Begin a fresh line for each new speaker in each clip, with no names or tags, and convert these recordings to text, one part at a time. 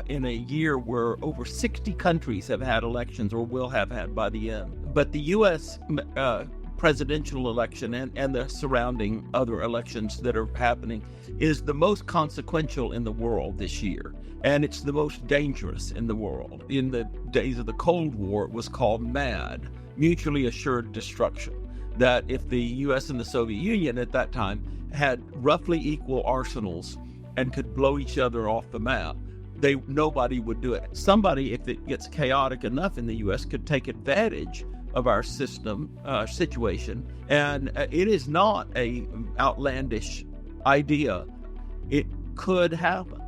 in a year where over 60 countries have had elections or will have had by the end. But the U.S. Presidential election and the surrounding other elections that are happening is the most consequential in the world this year. And it's the most dangerous in the world. In the days of the Cold War, it was called MAD, mutually assured destruction. That if the U.S. and the Soviet Union at that time had roughly equal arsenals and could blow each other off the map, nobody would do it. Somebody, if it gets chaotic enough in the U.S., could take advantage of our situation. And it is not a outlandish idea. It could happen.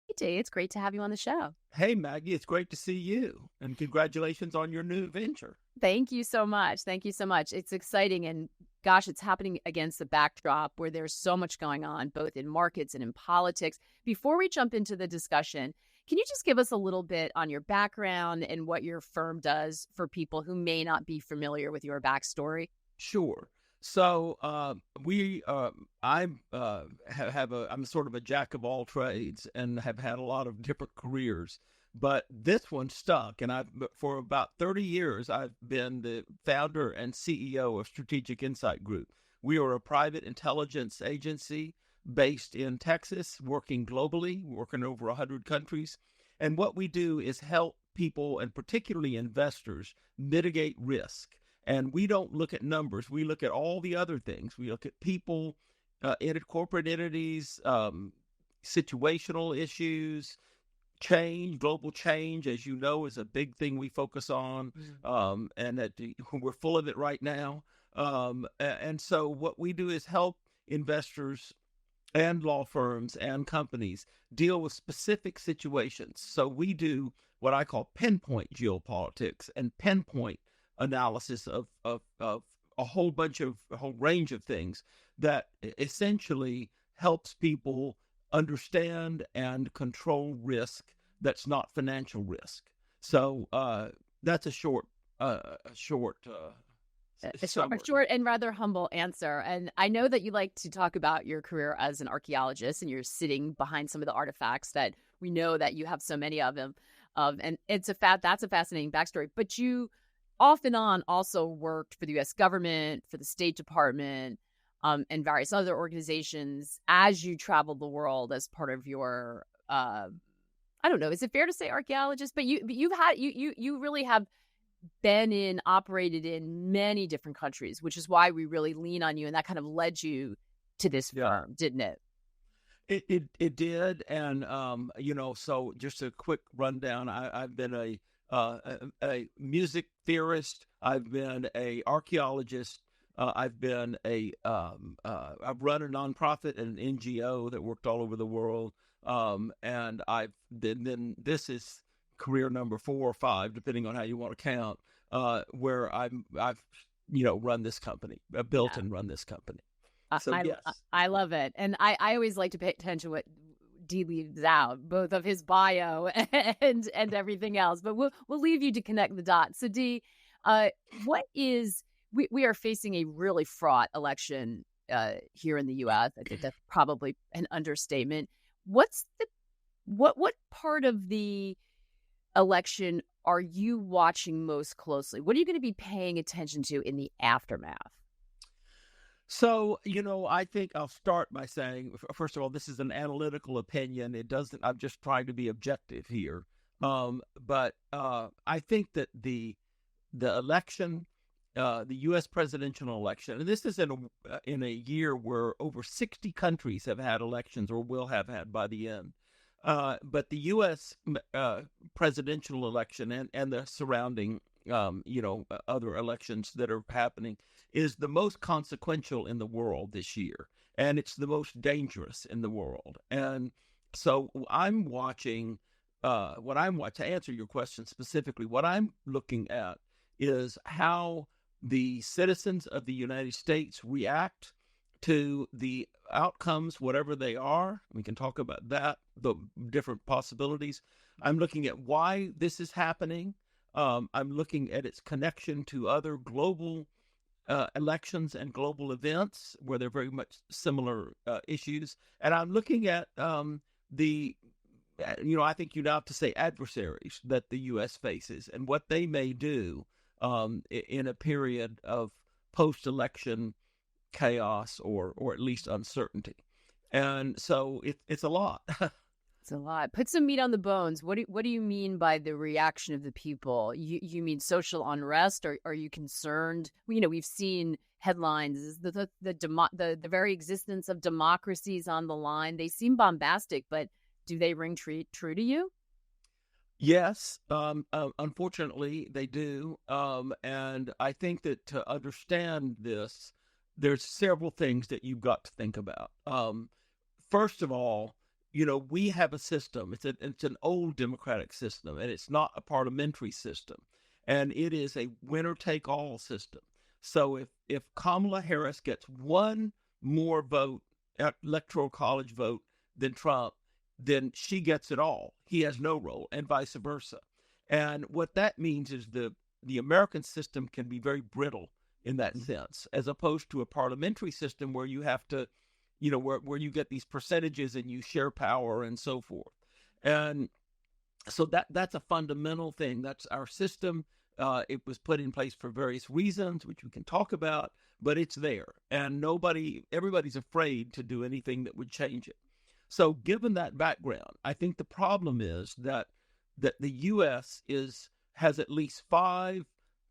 Hey, Dee, it's great to have you on the show.
Hey, Maggie, it's great to see you. And congratulations on your new venture.
Thank you so much. Thank you so much. It's exciting. And gosh, it's happening against the backdrop where there's so much going on, both in markets and in politics. Before we jump into the discussion, can you just give us a little bit on your background and what your firm does for people who may not be familiar with your backstory?
Sure. So I'm sort of a jack of all trades and have had a lot of different careers. But this one stuck, and for about 30 years, I've been the founder and CEO of Strategic Insight Group. We are a private intelligence agency based in Texas, working globally, working over 100 countries. And what we do is help people, and particularly investors, mitigate risk. And we don't look at numbers. We look at all the other things. We look at people, corporate entities, situational issues, change, global change, as you know, is a big thing we focus on, and that we're full of it right now. And so what we do is help investors and law firms and companies deal with specific situations. So we do what I call pinpoint geopolitics and pinpoint analysis of a whole range of things that essentially helps people understand and control risk that's not financial risk. So that's a short
and rather humble answer. And I know that you like to talk about your career as an archaeologist, and you're sitting behind some of the artifacts that we know that you have so many of them. And that's a fascinating backstory. But you off and on also worked for the U.S. government, for the State Department, and various other organizations as you traveled the world as part of your, I don't know, is it fair to say archaeologist? But you really have operated in many different countries, which is why we really lean on you, and that kind of led you to this firm, didn't it?
It did, and so just a quick rundown. I've been a music theorist. I've been a archaeologist. I've run a nonprofit and an NGO that worked all over the world. And then this is career number 4 or 5, depending on how you want to count, where I've run this company, built and run this company. So yes,
I love it, and I always like to pay attention to what Dee leaves out, both of his bio and everything else. But we'll leave you to connect the dots. So Dee, we are facing a really fraught election here in the U.S. I think that's probably an understatement. What part of the election are you watching most closely? What are you going to be paying attention to in the aftermath?
So, I think I'll start by saying, first of all, this is an analytical opinion. I'm just trying to be objective here. But I think that the election, the U.S. presidential election, and this is in a year where over 60 countries have had elections or will have had by the end. But the U.S. Presidential election and the surrounding, other elections that are happening is the most consequential in the world this year. And it's the most dangerous in the world. And so I'm watching, to answer your question specifically, what I'm looking at is how the citizens of the United States react to the outcomes, whatever they are. We can talk about that, the different possibilities. I'm looking at why this is happening. I'm looking at its connection to other global elections and global events, where they're very much similar issues. And I'm looking at the, I think you now have to say adversaries that the U.S. faces and what they may do in a period of post-election chaos or at least uncertainty. And so it's a lot.
It's a lot. Put some meat on the bones. What do you mean by the reaction of the people? You mean social unrest? Or are you concerned? We've seen headlines. The very existence of democracies on the line. They seem bombastic, but do they ring true to you?
Yes, unfortunately, they do. And I think that to understand this, there's several things that you've got to think about. First of all, we have a system. It's an old democratic system, and it's not a parliamentary system, and it is a winner-take-all system. So if Kamala Harris gets one more vote, electoral college vote, than Trump, then she gets it all. He has no role, and vice versa. And what that means is the American system can be very brittle in that sense, as opposed to a parliamentary system where you have to, where you get these percentages and you share power and so forth. And so that's a fundamental thing. That's our system. It was put in place for various reasons, which we can talk about, but it's there. And everybody's afraid to do anything that would change it. So given that background, I think the problem is that the U.S. has at least 5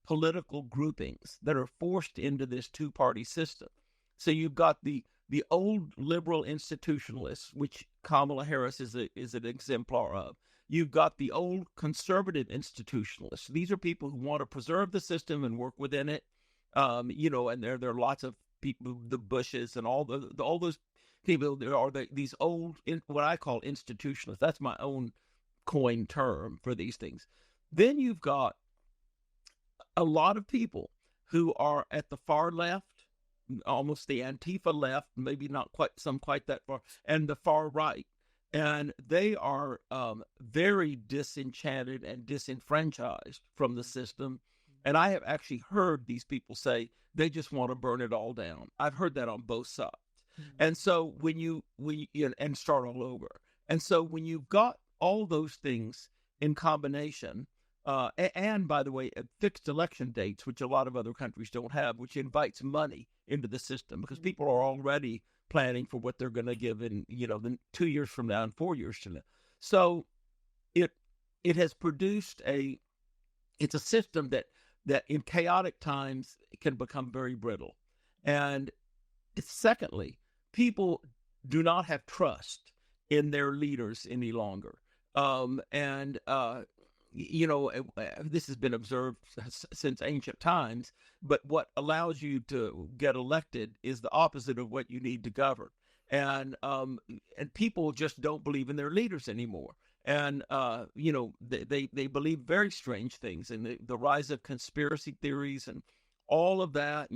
political groupings that are forced into this two-party system. So you've got the old liberal institutionalists, which Kamala Harris is an exemplar of. You've got the old conservative institutionalists. These are people who want to preserve the system and work within it. And there are lots of people, the Bushes and all those people. There are these old, what I call institutionalists. That's my own coined term for these things. Then you've got a lot of people who are at the far left, almost the Antifa left, maybe not quite that far, and the far right. And they are very disenchanted and disenfranchised from the system. And I have actually heard these people say they just want to burn it all down. I've heard that on both sides. And so and start all over. And so when you've got all those things in combination, and by the way, fixed election dates, which a lot of other countries don't have, which invites money into the system because people are already planning for what they're going to give in, 2 years from now and 4 years from now. So it has produced it's a system that in chaotic times can become very brittle. And secondly, people do not have trust in their leaders any longer. This has been observed since ancient times, but what allows you to get elected is the opposite of what you need to govern. And people just don't believe in their leaders anymore. And, they believe very strange things, and the rise of conspiracy theories and all of that.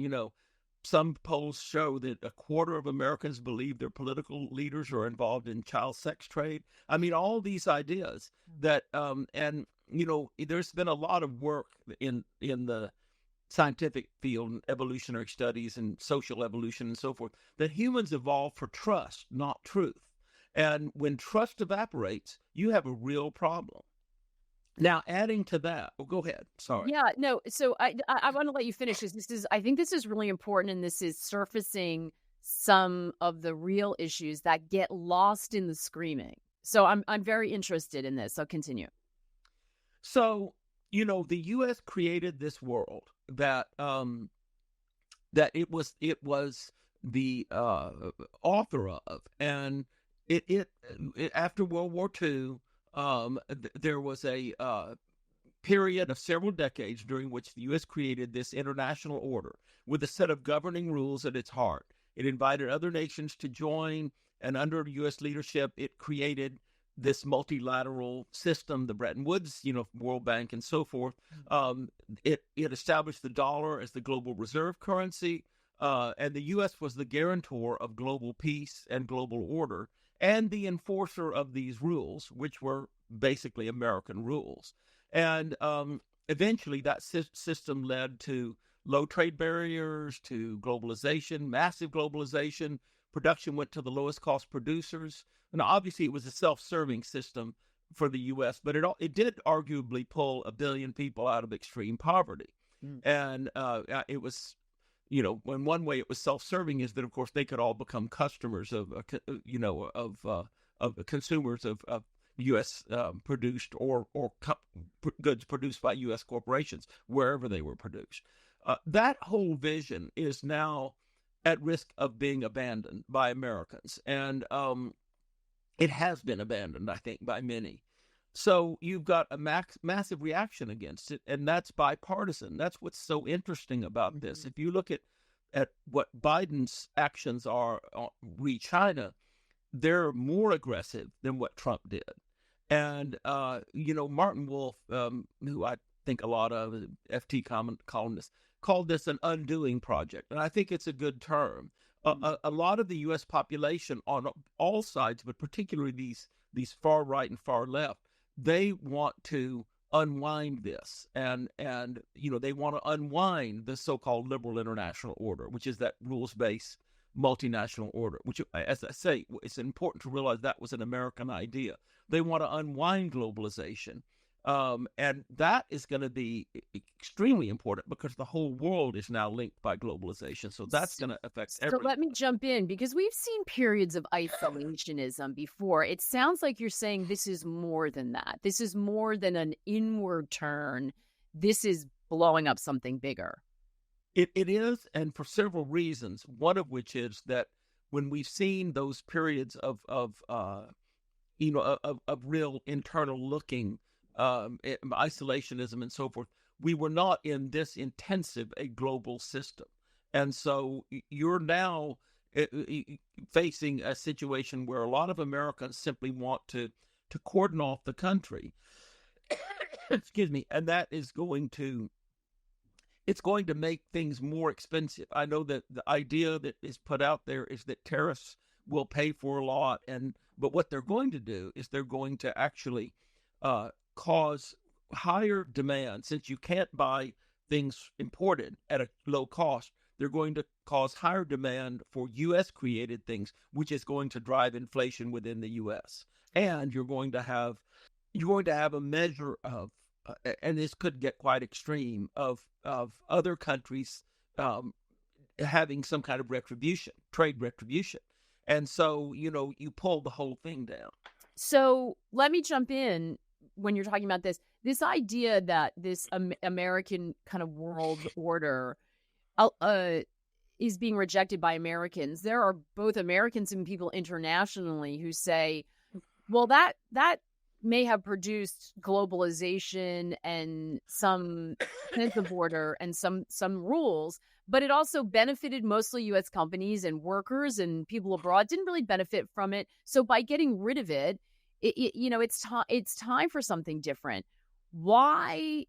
Some polls show that a quarter of Americans believe their political leaders are involved in child sex trade. I mean, all these ideas that, there's been a lot of work in the scientific field and evolutionary studies and social evolution and so forth, that humans evolve for trust, not truth. And when trust evaporates, you have a real problem. Now, adding to that, go ahead. Sorry.
Yeah, no. So I want to let you finish. I think this is really important, and this is surfacing some of the real issues that get lost in the screaming. So I'm very interested in this. So continue.
So the U.S. created this world that it was the author of, and it after World War II. There was a period of several decades during which the U.S. created this international order with a set of governing rules at its heart. It invited other nations to join, and under U.S. leadership, it created this multilateral system, the Bretton Woods, World Bank and so forth. It established the dollar as the global reserve currency, and the U.S. was the guarantor of global peace and global order, and the enforcer of these rules, which were basically American rules. And eventually that system led to low trade barriers to globalization, massive globalization. Production went to the lowest cost producers. And obviously, it was a self-serving system for the U.S., but it did arguably pull 1 billion people out of extreme poverty. And it was, in one way it was self-serving, is that of course they could all become customers of consumers of U.S. produced or goods produced by U.S. corporations wherever they were produced. That whole vision is now at risk of being abandoned by Americans, and it has been abandoned, I think, by many. So you've got a massive reaction against it, and that's bipartisan. That's what's so interesting about this. If you look at what Biden's actions are re China, they're more aggressive than what Trump did. And, Martin Wolf, who I think a lot of, FT columnist, called this an undoing project. And I think it's a good term. A lot of the U.S. population on all sides, but particularly these far right and far left, they want to unwind this, and they want to unwind the so-called liberal international order, which is that rules-based multinational order, which, as I say, it's important to realize that was an American idea. They want to unwind globalization. And that is going to be extremely important because the whole world is now linked by globalization. So that's going to affect everything.
So let me jump in, because we've seen periods of isolationism before. It sounds like you're saying this is more than that. This is more than an inward turn. This is blowing up something bigger.
It is, and for several reasons. One of which is that when we've seen those periods of real internal looking, isolationism and so forth, we were not in this intensive a global system. And so you're now facing a situation where a lot of Americans simply want to cordon off the country. Excuse me. And that is it's going to make things more expensive. I know that the idea that is put out there is that tariffs will pay for a lot, but what they're going to do is they're going to actually cause higher demand. Since you can't buy things imported at a low cost, they're going to cause higher demand for U.S. created things, which is going to drive inflation within the U.S. And you're going to have a measure of, and this could get quite extreme, of other countries having some kind of retribution, trade retribution. And so, you pull the whole thing down.
So let me jump in when you're talking about this idea that this American kind of world order is being rejected by Americans. There are both Americans and people internationally who say, well, that may have produced globalization and some sense of order and some rules, but it also benefited mostly U.S. companies and workers, and people abroad didn't really benefit from it. So by getting rid of it, it's time for something different. Why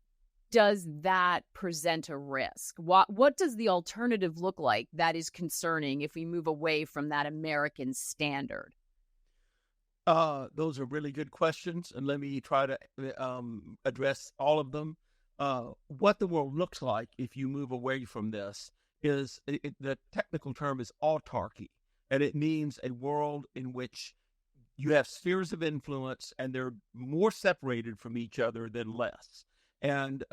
does that present a risk? What does the alternative look like that is concerning if we move away from that American standard?
Those are really good questions, and let me try to address all of them. What the world looks like if you move away from this is, the technical term is autarky, and it means a world in which you have spheres of influence and they're more separated from each other than less. And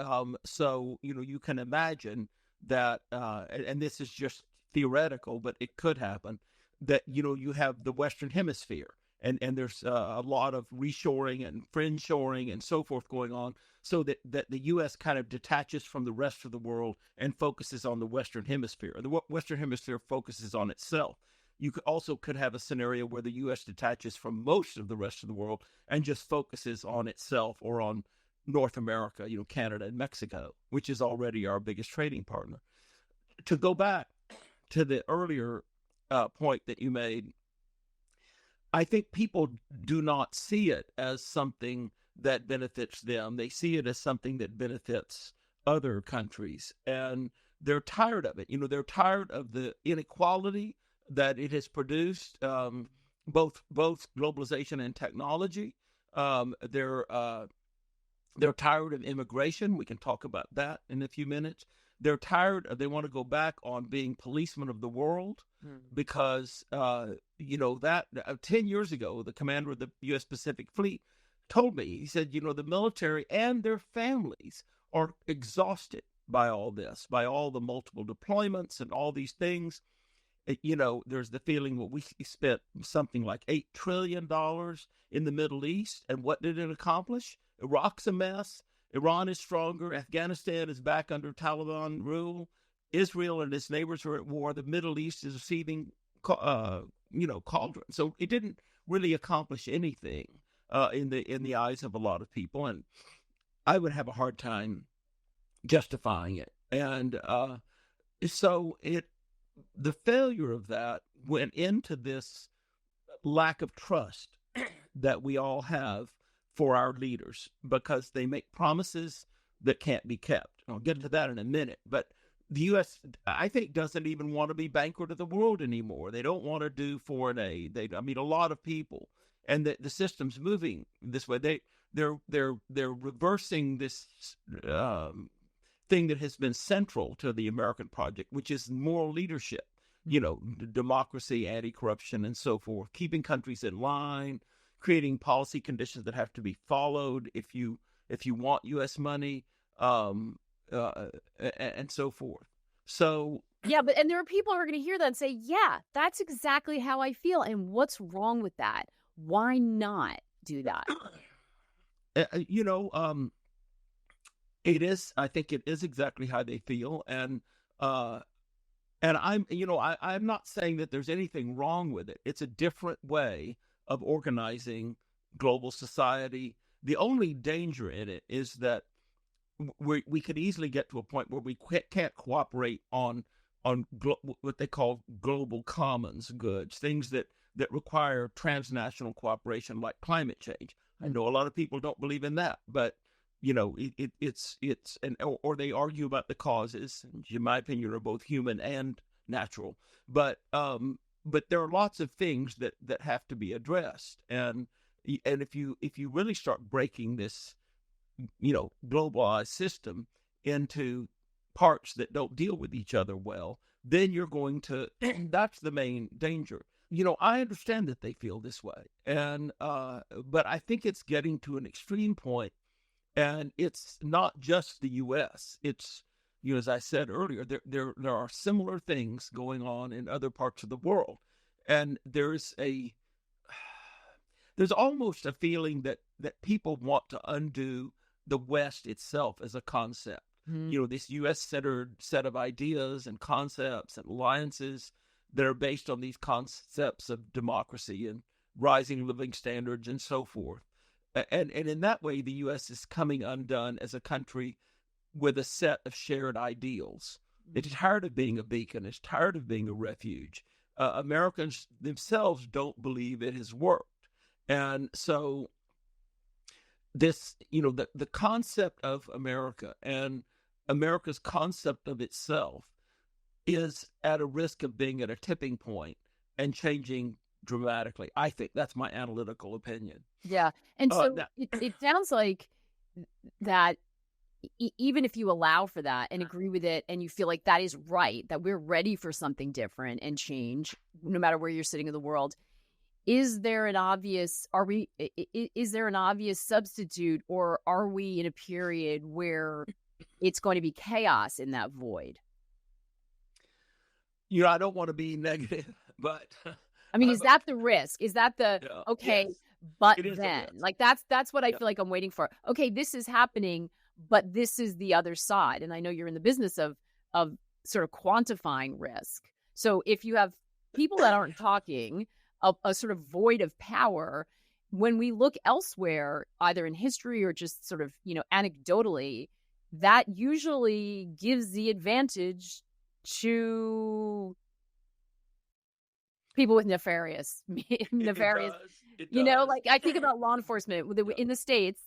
so, you can imagine that, and this is just theoretical, but it could happen, that, you have the Western Hemisphere. And there's a lot of reshoring and fringe shoring and so forth going on, so that the U.S. kind of detaches from the rest of the world and focuses on the Western Hemisphere. The Western Hemisphere focuses on itself. You could have a scenario where the U.S. detaches from most of the rest of the world and just focuses on itself or on North America, Canada and Mexico, which is already our biggest trading partner. To go back to the earlier point that you made, I think people do not see it as something that benefits them. They see it as something that benefits other countries, and they're tired of it. They're tired of the inequality that it has produced, both globalization and technology. They're tired of immigration. We can talk about that in a few minutes. they're tired. They want to go back on being policemen of the world because, that 10 years ago, the commander of the U.S. Pacific Fleet told me, he said, the military and their families are exhausted by all this, by all the multiple deployments and all these things. There's the feeling that we spent something like $8 trillion in the Middle East. And what did it accomplish? Iraq's a mess. Iran is stronger. Afghanistan is back under Taliban rule. Israel and its neighbors are at war. The Middle East is receiving, cauldron. So it didn't really accomplish anything in the eyes of a lot of people. And I would have a hard time justifying it. And the failure of that went into this lack of trust that we all have for our leaders because they make promises that can't be kept. I'll get into that in a minute. But the U.S., I think, doesn't even want to be banker of the world anymore. They don't want to do foreign aid. A lot of people, and the system's moving this way. They're reversing this thing that has been central to the American project, which is moral leadership, democracy, anti-corruption, and so forth, keeping countries in line, creating policy conditions that have to be followed if you want U.S. money, and so forth. So
yeah, and there are people who are going to hear that and say, yeah, that's exactly how I feel. And what's wrong with that? Why not do that?
It is. I think it is exactly how they feel, and I'm not saying that there's anything wrong with it. It's a different way of organizing global society. The only danger in it is that we could easily get to a point where we can't cooperate on what they call global commons goods, things that require transnational cooperation, like climate change. I know a lot of people don't believe in that, but or they argue about the causes, which in my opinion are both human and natural. But there are lots of things that have to be addressed, and if you really start breaking this, globalized system into parts that don't deal with each other well, then you're going to. That's the main danger. I understand that they feel this way, and but I think it's getting to an extreme point. And it's not just the U.S. It's, as I said earlier, there are similar things going on in other parts of the world. And there's almost a feeling that people want to undo the West itself as a concept. This U.S.-centered set of ideas and concepts and alliances that are based on these concepts of democracy and rising living standards and so forth. And in that way, the U.S. is coming undone as a country with a set of shared ideals. It's tired of being a beacon. It's tired of being a refuge. Americans themselves don't believe it has worked. And so this, the concept of America and America's concept of itself is at a risk of being at a tipping point and changing dramatically. I think that's my analytical opinion.
Yeah. And so it sounds like that even if you allow for that and agree with it and you feel like that is right, that we're ready for something different and change, no matter where you're sitting in the world, is there an obvious substitute, or are we in a period where it's going to be chaos in that void?
I don't want to be negative, but
is that the risk? Is that okay? Yes. But then, like that's what I feel like I'm waiting for. Okay, this is happening, but this is the other side. And I know you're in the business of sort of quantifying risk. So if you have people that aren't talking, a sort of void of power, when we look elsewhere, either in history or just sort of, anecdotally, that usually gives the advantage to people with nefarious,
It does.
like I think about law enforcement in the States.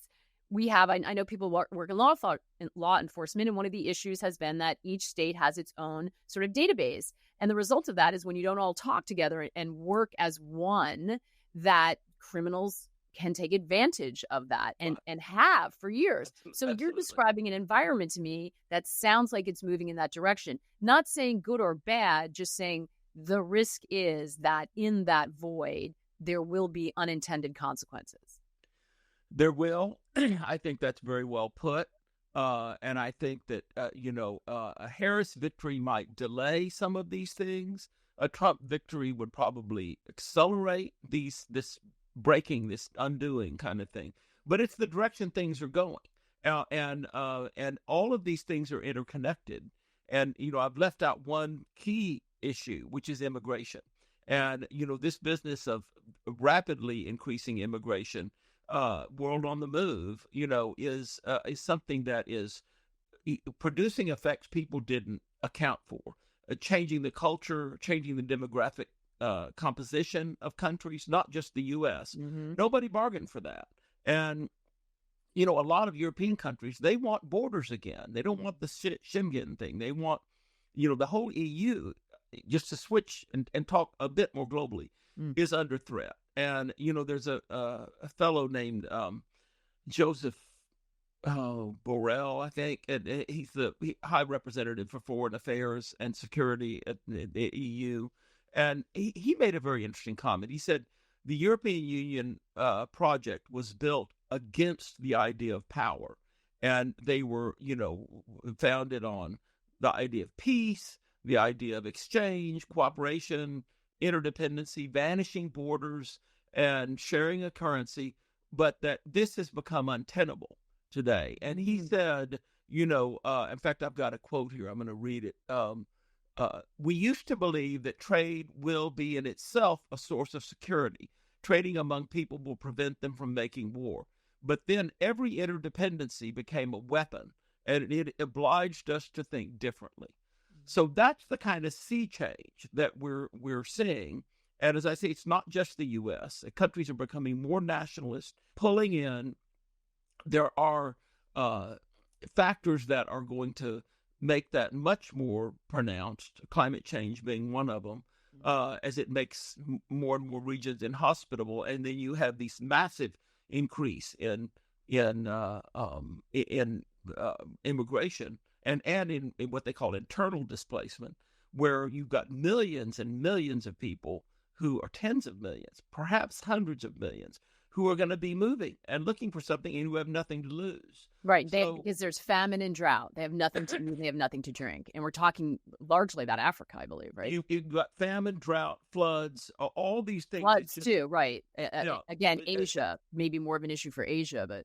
We have, I know people work in law enforcement, and one of the issues has been that each state has its own sort of database. And the result of that is when you don't all talk together and work as one, that criminals can take advantage of that and have for years. So
Absolutely.
you're describing an environment to me that sounds like it's moving in that direction. Not saying good or bad, just saying the risk is that in that void, there will be unintended consequences.
There will. I think that's very well put. And I think that, a Harris victory might delay some of these things. A Trump victory would probably accelerate this breaking, this undoing kind of thing. But it's the direction things are going. And all of these things are interconnected. And, I've left out one key issue, which is immigration. And, this business of rapidly increasing immigration, world on the move, is something that is producing effects people didn't account for, changing the culture, changing the demographic composition of countries, not just the U.S.
Mm-hmm.
Nobody bargained for that. And, a lot of European countries, they want borders again. They don't want the Schengen thing. They want, the whole EU, just to switch and talk a bit more globally, is under threat. And, there's a fellow named Joseph Borrell, I think, and he's the High Representative for Foreign Affairs and Security at the EU. And he made a very interesting comment. He said the European Union project was built against the idea of power. And they were, founded on the idea of peace, the idea of exchange, cooperation, interdependency, vanishing borders, and sharing a currency, but that this has become untenable today. And he said, in fact, I've got a quote here. I'm going to read it. We used to believe that trade will be in itself a source of security. Trading among people will prevent them from making war. But then every interdependency became a weapon, and it obliged us to think differently. So that's the kind of sea change that we're seeing. And as I say, it's not just the U.S. Countries are becoming more nationalist, pulling in. There are factors that are going to make that much more pronounced, climate change being one of them, as it makes more and more regions inhospitable. And then you have these massive increase in immigration and in what they call internal displacement, where you've got millions and millions of people who are tens of millions, perhaps hundreds of millions, who are going to be moving and looking for something and who have nothing to lose.
Right. Because there's famine and drought. They have nothing to eat. They have nothing to drink. And we're talking largely about Africa, I believe, right?
You've got famine, drought, floods, all these things.
Floods too, right. Again, Asia, maybe more of an issue for Asia, but.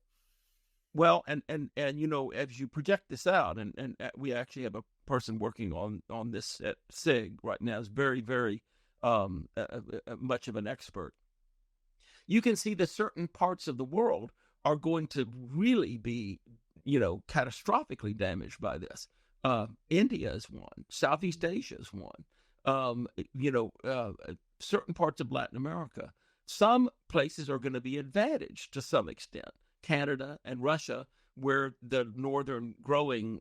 Well, and as you project this out, and we actually have a person working on this at SIG right now, is very, very much of an expert. You can see that certain parts of the world are going to really be, catastrophically damaged by this. India is one. Southeast Asia is one. Certain parts of Latin America. Some places are going to be advantaged to some extent. Canada and Russia, where the northern growing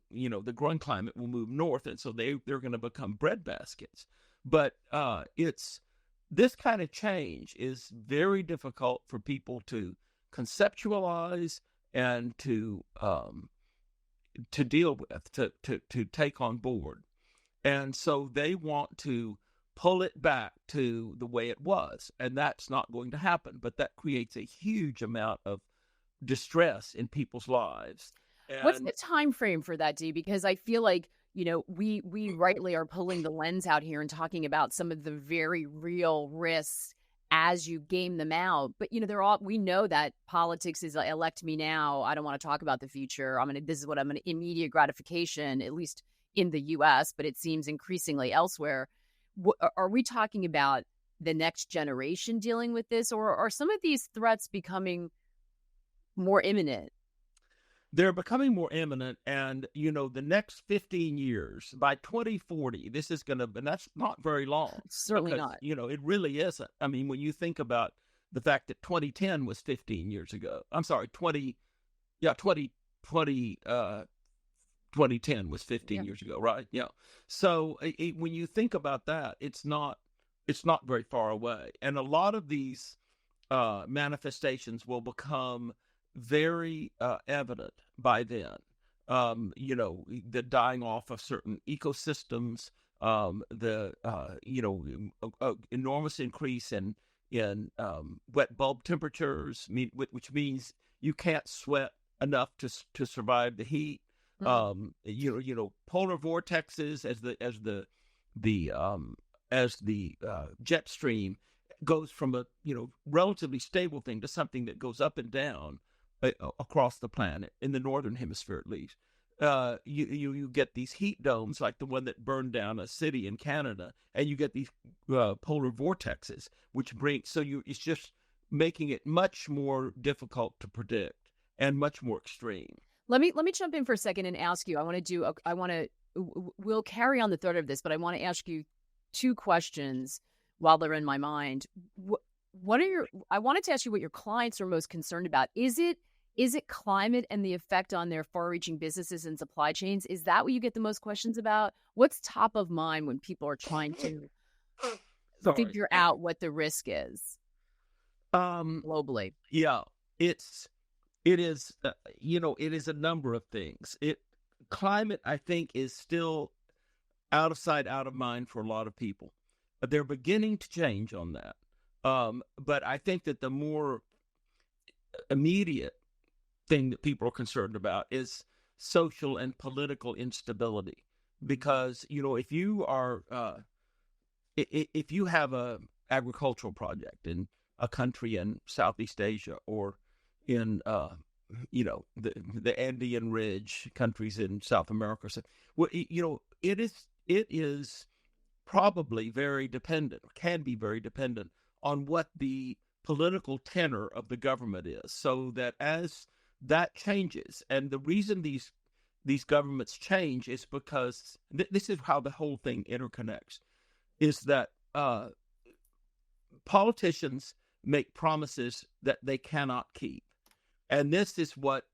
climate will move north, and so they're going to become breadbaskets. But it's this kind of change is very difficult for people to conceptualize and to deal with, to take on board. And so they want to pull it back to the way it was, and that's not going to happen. But that creates a huge amount of distress in people's lives. And
what's the time frame for that, Dee? Because I feel like we rightly are pulling the lens out here and talking about some of the very real risks as you game them out. But we know that politics is elect me now. I don't want to talk about the future. This is what I'm going to immediate gratification, at least in the U.S., but it seems increasingly elsewhere. Are we talking about the next generation dealing with this, or are some of these threats becoming more imminent?
They're becoming more imminent, and the next 15 years, by 2040, this is going to, and that's not very long.
Certainly
because,
not.
It really isn't. I mean, when you think about the fact that 2010 was 15 years ago, I'm sorry, 2010 was 15 years ago, right? Yeah. So when you think about that, it's not very far away, and a lot of these manifestations will become very evident by then. The dying off of certain ecosystems, the enormous increase in wet bulb temperatures, which means you can't sweat enough to survive the heat. Polar vortexes as the jet stream goes from a relatively stable thing to something that goes up and down across the planet in the northern hemisphere, at least. You get these heat domes like the one that burned down a city in Canada, and you get these polar vortexes, which it's just making it much more difficult to predict and much more extreme.
Let me jump in for a second and ask you. We'll carry on the thread of this, but I want to ask you two questions while they're in my mind. I wanted to ask you what your clients are most concerned about. Is it climate and the effect on their far-reaching businesses and supply chains? Is that what you get the most questions about? What's top of mind when people are trying to figure out what the risk is globally?
Yeah, it is a number of things. Climate, I think, is still out of sight, out of mind for a lot of people. They're beginning to change on that. But I think that the more immediate thing that people are concerned about is social and political instability. Because, if you have a agricultural project in a country in Southeast Asia or in the Andean Ridge countries in South America, it is probably very dependent, or can be very dependent on what the political tenor of the government is. So that as that changes, and the reason these governments change is because this is how the whole thing interconnects, is that politicians make promises that they cannot keep. And this is what,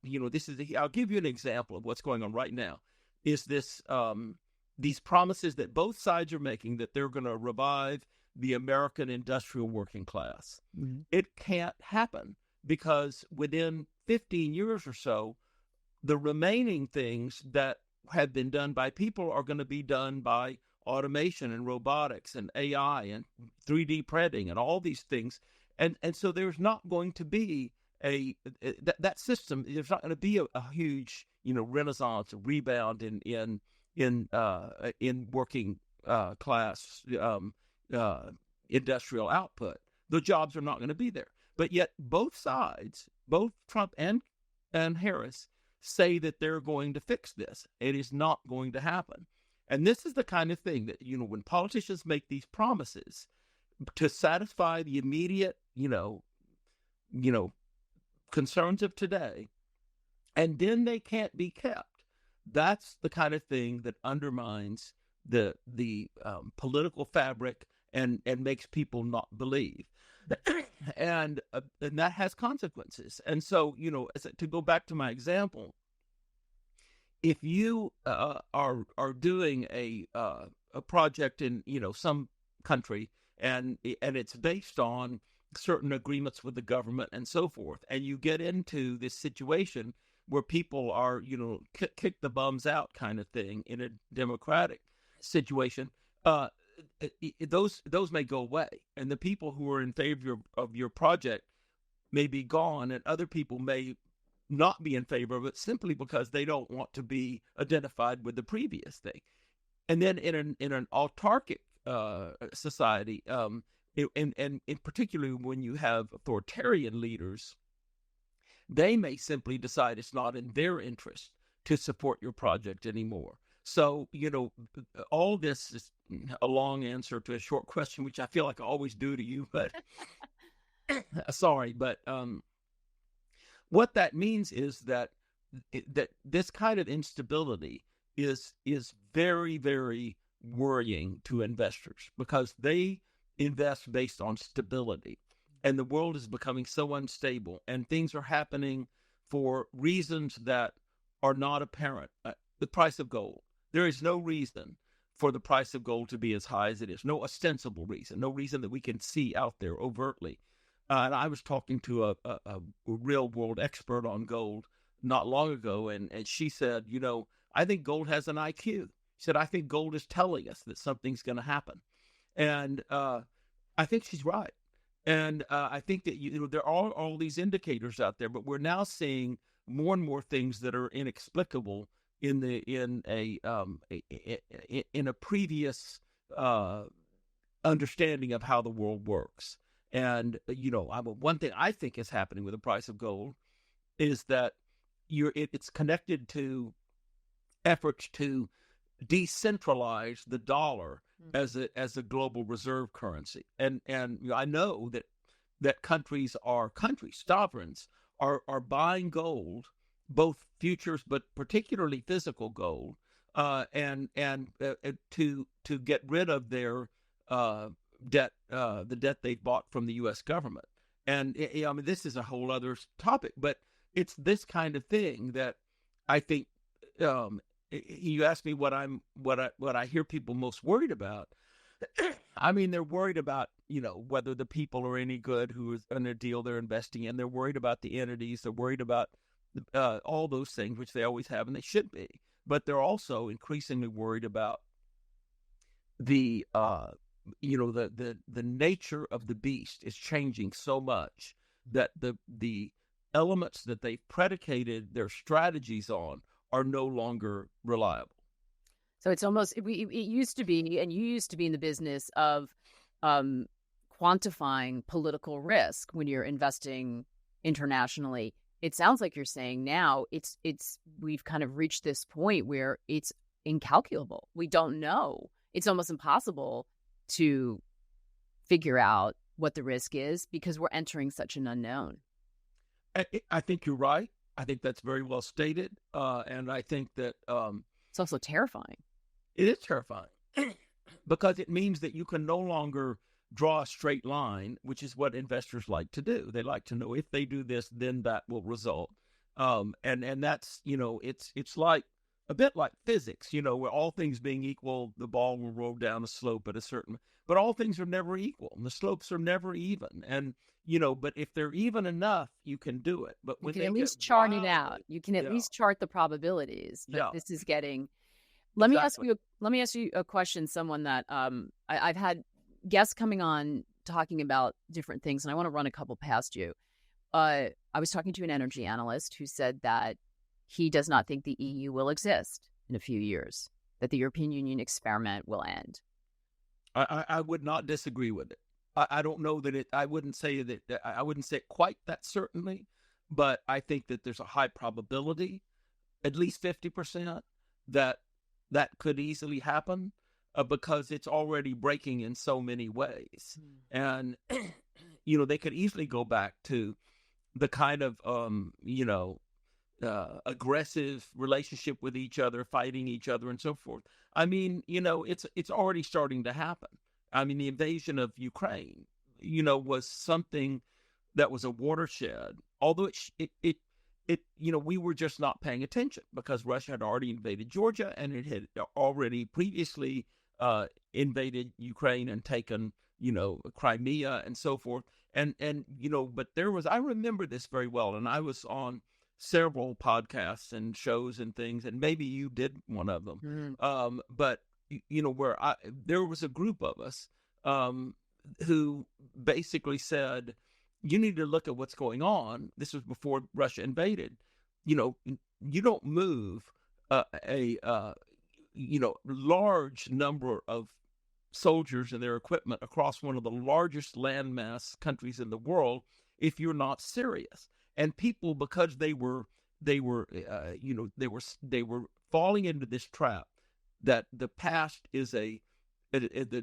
I'll give you an example of what's going on right now, is these promises that both sides are making that they're going to revive the American industrial working class. Mm-hmm. It can't happen because within 15 years or so, the remaining things that have been done by people are going to be done by automation and robotics and AI and 3D printing and all these things. And so there's not going to be that system. There's not going to be a huge, renaissance, a rebound in working class industrial output. The jobs are not going to be there. But yet both sides, both Trump and Harris, say that they're going to fix this. It is not going to happen. And this is the kind of thing that, when politicians make these promises to satisfy the immediate, concerns of today, and then they can't be kept. That's the kind of thing that undermines the political fabric and makes people not believe. And that has consequences. And so, to go back to my example, if you are doing a project in some country and it's based on certain agreements with the government and so forth, and you get into this situation where people are kick the bums out kind of thing in a democratic situation, those may go away, and the people who are in favor of your project may be gone, and other people may not be in favor of it simply because they don't want to be identified with the previous thing. And then in an autarkic society, and particularly when you have authoritarian leaders, they may simply decide it's not in their interest to support your project anymore. So, all this is a long answer to a short question, which I feel like I always do to you, but sorry. But what that means is that this kind of instability is very, very worrying to investors because they invest based on stability. And the world is becoming so unstable, and things are happening for reasons that are not apparent. The price of gold. There is no reason for the price of gold to be as high as it is. No ostensible reason. No reason that we can see out there overtly. And I was talking to a real world expert on gold not long ago, and she said, I think gold has an IQ. She said, I think gold is telling us that something's going to happen. And I think she's right. And I think that there are all these indicators out there, but we're now seeing more and more things that are inexplicable in a previous understanding of how the world works. And one thing I think is happening with the price of gold is that it's connected to efforts to decentralize the dollar as a global reserve currency. And I know that sovereigns are buying gold, both futures but particularly physical gold, and to get rid of their debt, the debt they bought from the U.S. government. And I mean, this is a whole other topic, but it's this kind of thing that I think. You ask me what I hear people most worried about. I mean, they're worried about whether the people are any good who is in a deal they're investing in. They're worried about the entities. They're worried about all those things, which they always have, and they should be. But they're also increasingly worried about the nature of the beast is changing so much that the elements that they've predicated their strategies on are no longer reliable.
So it's almost, it used to be, and you used to be in the business of quantifying political risk when you're investing internationally. It sounds like you're saying now we've kind of reached this point where it's incalculable. We don't know. It's almost impossible to figure out what the risk is because we're entering such an unknown.
I think you're right. I think that's very well stated. And I think that
it's also terrifying.
It is terrifying because it means that you can no longer draw a straight line, which is what investors like to do. They like to know if they do this, then that will result. And that's, it's like a bit like physics, where all things being equal, the ball will roll down a slope at a certain, but all things are never equal and the slopes are never even. And, but if they're even enough, you can do it. But
you can at least chart it out. You can at
Yeah.
least chart the probabilities. But
Yeah.
this is getting.
Exactly.
Let me ask you a question. Someone that I've had guests coming on talking about different things, and I want to run a couple past you. I was talking to an energy analyst who said that he does not think the EU will exist in a few years, that the European Union experiment will end.
I would not disagree with it. I don't know that I wouldn't say that, I wouldn't say quite that certainly, but I think that there's a high probability, at least 50%, that could easily happen because it's already breaking in so many ways. And, they could easily go back to the kind of, aggressive relationship with each other, fighting each other and so forth. I mean, it's already starting to happen. I mean, the invasion of Ukraine, was something that was a watershed, although it we were just not paying attention because Russia had already invaded Georgia and it had already previously invaded Ukraine and taken, Crimea and so forth. And but I remember this very well. And I was on several podcasts and shows and things, and maybe you did one of them. But where there was a group of us who basically said, you need to look at what's going on. This was before Russia invaded. You don't move a large number of soldiers and their equipment across one of the largest landmass countries in the world if you're not serious. And people, because they were falling into this trap that the past is the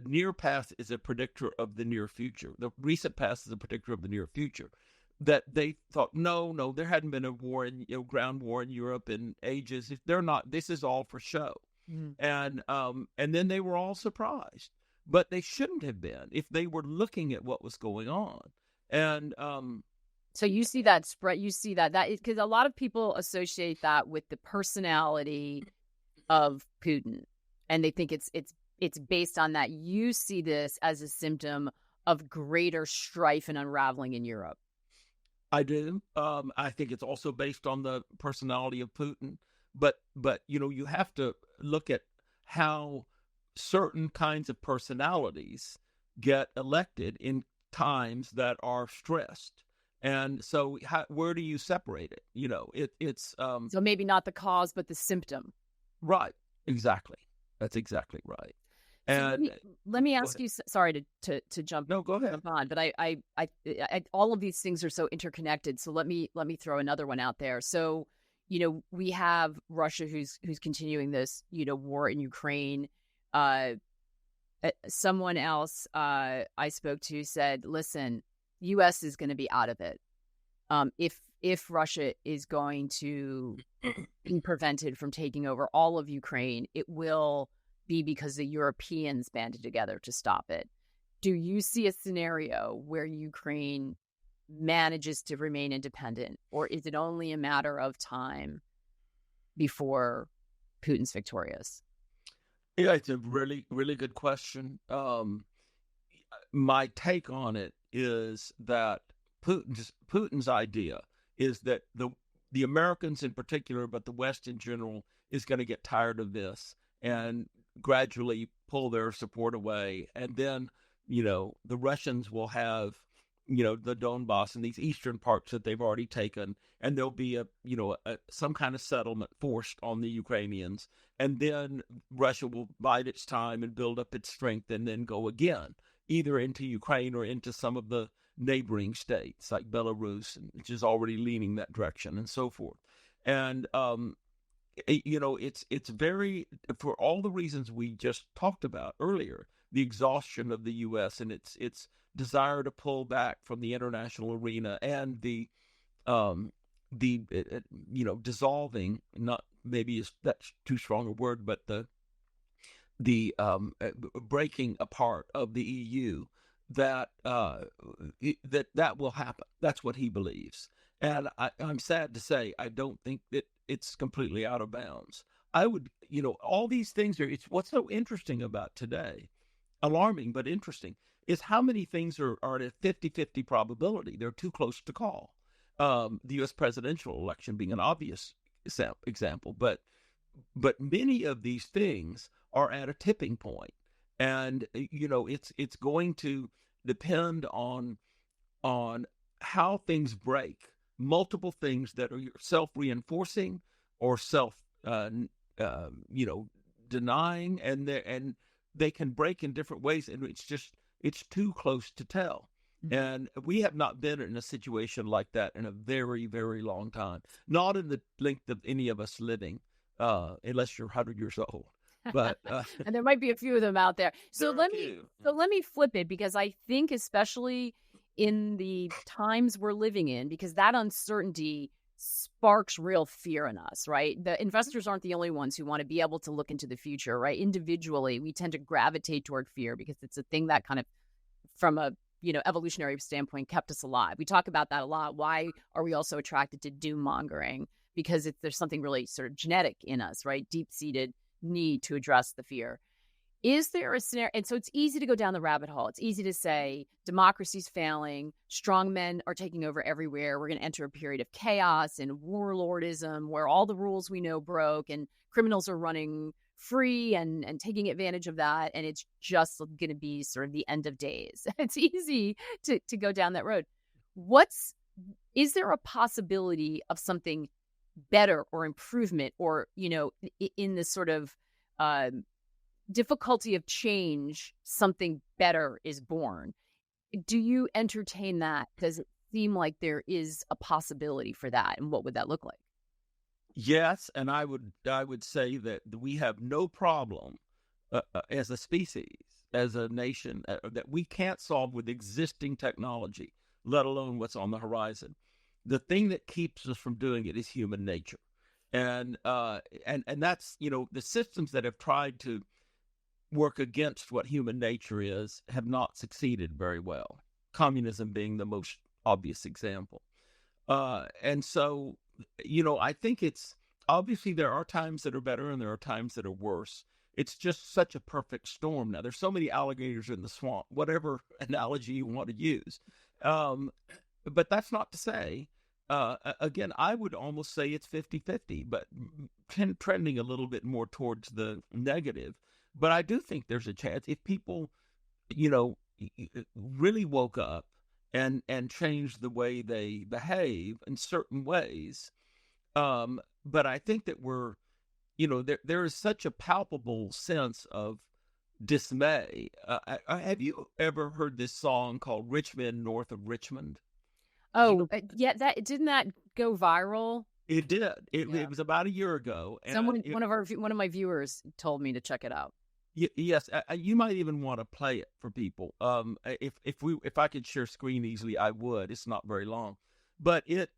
near past is a predictor of the near future. The recent past is a predictor of the near future. That they thought, no, there hadn't been a war ground war in Europe in ages. If they're not, this is all for show. And then they were all surprised, but they shouldn't have been if they were looking at what was going on. And
so you see that spread. You see that because a lot of people associate that with the personality of Putin, and they think it's based on that. You see this as a symptom of greater strife and unraveling in Europe?
I do. I think it's also based on the personality of Putin, but you have to look at how certain kinds of personalities get elected in times that are stressed, and so where do you separate it? It's
So maybe not the cause, but the symptom.
right. Exactly. That's exactly right.
So
And
let me
go
ask
ahead.
you. Sorry to jump
No, go ahead.
on, but I all of these things are so interconnected. So let me throw another one out there. So we have Russia who's continuing this war in Ukraine. Someone else I spoke to said, "Listen, U.S. is going to be out of it if Russia is going to be prevented from taking over all of Ukraine. It will be because the Europeans banded together to stop it." Do you see a scenario where Ukraine manages to remain independent, or is it only a matter of time before Putin's victorious?
Yeah, it's a really, really good question. My take on it is that Putin's idea is that the Americans in particular, but the West in general, is going to get tired of this and gradually pull their support away, and then the Russians will have the Donbass and these eastern parts that they've already taken, and there'll be some kind of settlement forced on the Ukrainians, and then Russia will bide its time and build up its strength, and then go again, either into Ukraine or into some of the neighboring states like Belarus, which is already leaning that direction, and so forth. And it's very, for all the reasons we just talked about earlier, the exhaustion of the U.S. and its desire to pull back from the international arena, and the dissolving, not maybe that's too strong a word, but the breaking apart of the EU, that that will happen. That's what he believes, and I'm sad to say I don't think that it's completely out of bounds. I would, all these things are. It's what's so interesting about today, alarming but interesting, is how many things are at a 50-50 probability. They're too close to call. The U.S. presidential election being an obvious example, but many of these things are at a tipping point, and it's going to depend on how things break. Multiple things that are self-reinforcing or self denying, and they can break in different ways, and it's too close to tell. And we have not been in a situation like that in a very, very long time. Not in the length of any of us living, unless you're 100 years old. But
and there might be a few of them out there. So let me flip it, because I think especially in the times we're living in, because that uncertainty sparks real fear in us, right? The investors aren't the only ones who want to be able to look into the future, right? Individually, we tend to gravitate toward fear because it's a thing that kind of, from a evolutionary standpoint, kept us alive. We talk about that a lot. Why are we also attracted to doom mongering? Because there's something really sort of genetic in us, right? Deep-seated need to address the fear. Is there a scenario? And so it's easy to go down the rabbit hole. It's easy to say democracy's failing, strong men are taking over everywhere, we're going to enter a period of chaos and warlordism where all the rules we know broke and criminals are running free and taking advantage of that, and it's just going to be sort of the end of days. It's easy to go down that road. Is there a possibility of something better or improvement, or in this sort of difficulty of change, something better is born? Do you entertain that? Does it seem like there is a possibility for that, and what would that look like?
Yes, and I would say that we have no problem as a species, as a nation, that we can't solve with existing technology, let alone what's on the horizon. The thing that keeps us from doing it is human nature, and that's the systems that have tried to work against what human nature is have not succeeded very well. Communism being the most obvious example, and so I think it's obviously there are times that are better and there are times that are worse. it's just such a perfect storm now. There's so many alligators in the swamp, whatever analogy you want to use. Um, but that's not to say, again, I would almost say it's 50-50, but trending a little bit more towards the negative. But I do think there's a chance if people, really woke up and changed the way they behave in certain ways. But I think that there is such a palpable sense of dismay. Have you ever heard this song called "Rich Men North of Richmond"?
Oh, yeah. Didn't that go viral?
It did. It was about a year ago. And
one of my viewers told me to check it out.
Yes, you might even want to play it for people. If I could share screen easily, I would. It's not very long, but it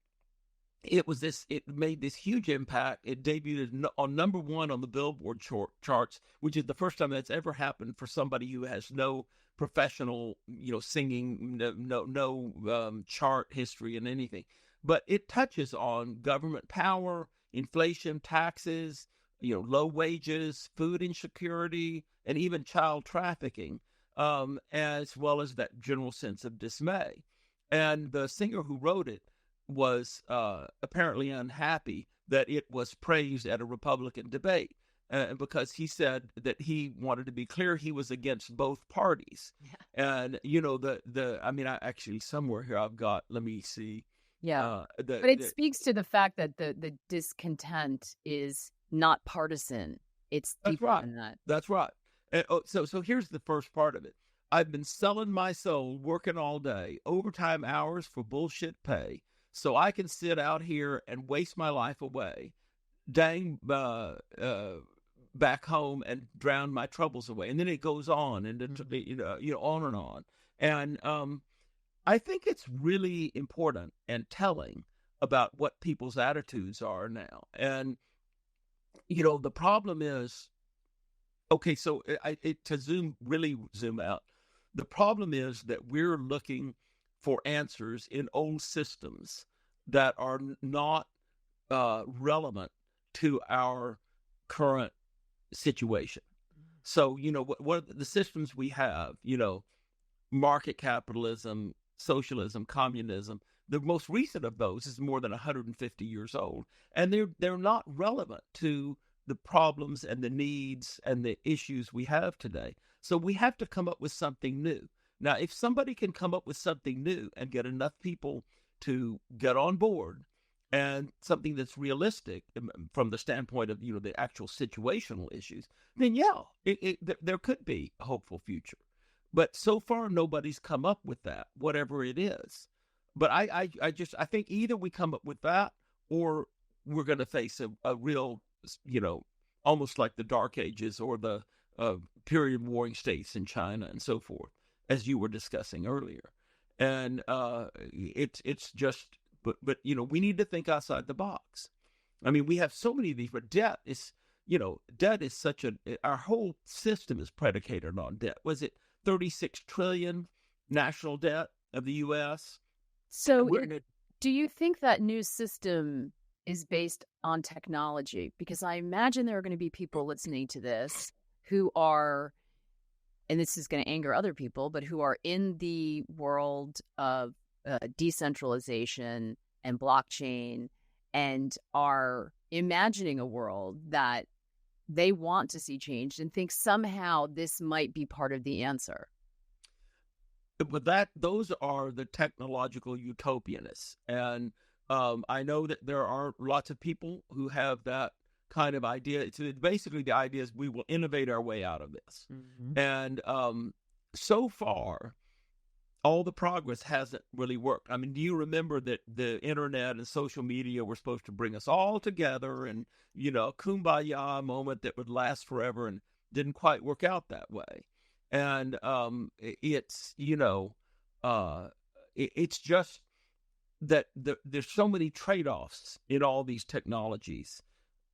made this huge impact. It debuted on number one on the Billboard charts, which is the first time that's ever happened for somebody who has no professional, singing, no chart history and anything. But it touches on government power, inflation, taxes, low wages, food insecurity, and even child trafficking, as well as that general sense of dismay. And the singer who wrote it was apparently unhappy that it was praised at a Republican debate, because he said that he wanted to be clear he was against both parties. Yeah. And I actually somewhere here I've got. Let me see.
Yeah, but it speaks to the fact that the discontent is not partisan. It's deeper than that.
That's right. And, so here's the first part of it. I've been selling my soul, working all day, overtime hours for bullshit pay, so I can sit out here and waste my life away, dang, back home and drown my troubles away. And then it goes on and on and on. And I think it's really important and telling about what people's attitudes are now. And the problem is, okay, so to zoom out, the problem is that we're looking for answers in old systems that are not relevant to our current situation. So, what are the systems we have, market capitalism, socialism, communism. The most recent of those is more than 150 years old, and they're not relevant to the problems and the needs and the issues we have today. So we have to come up with something new. Now, if somebody can come up with something new and get enough people to get on board, and something that's realistic from the standpoint of the actual situational issues, then there could be a hopeful future. But so far, nobody's come up with that, whatever it is. But I think either we come up with that, or we're going to face a real, almost like the Dark Ages or the period of warring states in China and so forth, as you were discussing earlier. And it's just, but we need to think outside the box. I mean, we have so many of these, but debt is such our whole system is predicated on debt. Was it 36 trillion national debt of the U.S.?
So do you think that new system is based on technology? Because I imagine there are going to be people listening to this who are, and this is going to anger other people, but who are in the world of decentralization and blockchain and are imagining a world that they want to see changed and think somehow this might be part of the answer.
But those are the technological utopianists. And I know that there are lots of people who have that kind of idea. So basically the idea is we will innovate our way out of this. Mm-hmm. And so far, all the progress hasn't really worked. I mean, do you remember that the internet and social media were supposed to bring us all together and, kumbaya moment that would last forever, and didn't quite work out that way. And it's just that there's so many trade-offs in all these technologies.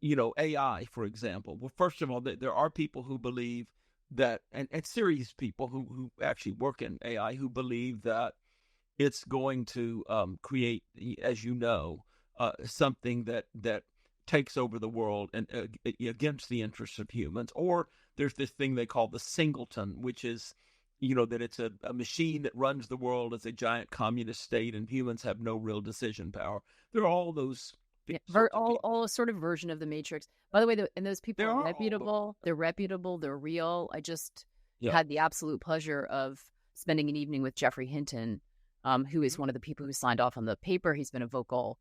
AI, for example. Well, first of all, there are people who believe that, and serious people who actually work in AI, who believe that it's going to create, as something that takes over the world and against the interests of humans, or there's this thing they call the singleton, which is, that it's a machine that runs the world as a giant communist state, and humans have no real decision power. There are all those
all sort of version of the Matrix. By the way, and those people are reputable. They're reputable. They're real. I just had the absolute pleasure of spending an evening with Jeffrey Hinton, who is one of the people who signed off on the paper. He's been a vocal,